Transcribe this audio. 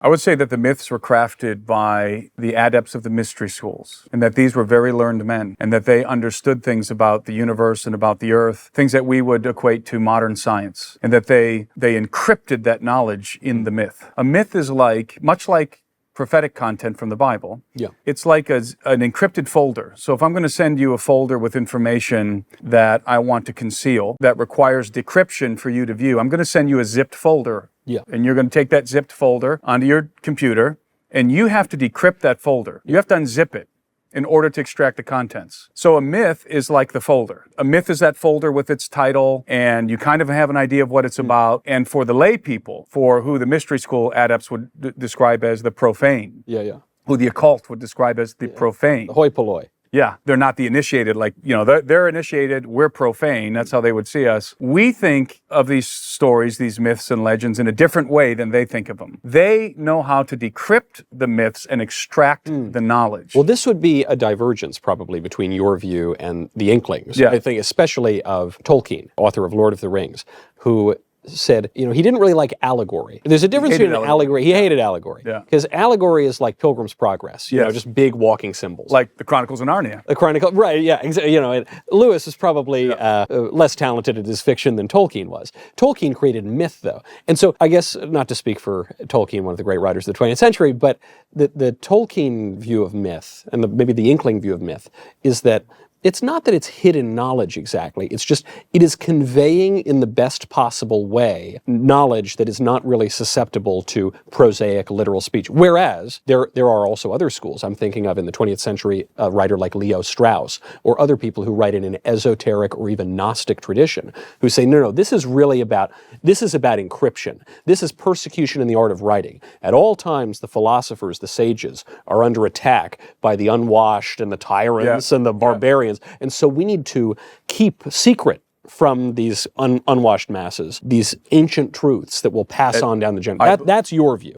I would say that the myths were crafted by the adepts of the mystery schools, and that these were very learned men, and that they understood things about the universe and about the earth, things that we would equate to modern science, and that they encrypted that knowledge in the myth. A myth is much like prophetic content from the Bible. Yeah. It's like an encrypted folder. So if I'm going to send you a folder with information that I want to conceal, that requires decryption for you to view, I'm going to send you a zipped folder. Yeah. And you're going to take that zipped folder onto your computer, and you have to decrypt that folder. You have to unzip it in order to extract the contents. So a myth is like the folder. A myth is that folder with its title, and you kind of have an idea of what it's about. And for the lay people, for who the mystery school adepts would describe as the profane, who the occult would describe as the profane. The hoi polloi. Yeah, they're not the initiated, they're initiated, we're profane, that's how they would see us. We think of these stories, these myths and legends in a different way than they think of them. They know how to decrypt the myths and extract the knowledge. Well, this would be a divergence probably between your view and the Inklings. Yeah. I think especially of Tolkien, author of Lord of the Rings, who said, he didn't really like allegory. There's a difference between allegory. He hated allegory. Yeah. Because allegory is like Pilgrim's Progress, just big walking symbols. Like the Chronicles of Narnia. The Chronicle, right, yeah. And Lewis is probably less talented at his fiction than Tolkien was. Tolkien created myth, though. And so I guess, not to speak for Tolkien, one of the great writers of the 20th century, but the Tolkien view of myth, and maybe the Inkling view of myth, is that it's not that it's hidden knowledge exactly, it's just it is conveying in the best possible way knowledge that is not really susceptible to prosaic literal speech. Whereas there are also other schools. I'm thinking of in the 20th century a writer like Leo Strauss, or other people who write in an esoteric or even Gnostic tradition, who say, no, this is about encryption. This is persecution in the art of writing. At all times, the philosophers, the sages, are under attack by the unwashed and the tyrants and the barbarians. And so we need to keep secret from these unwashed masses these ancient truths that will pass on down the generation. That's your view.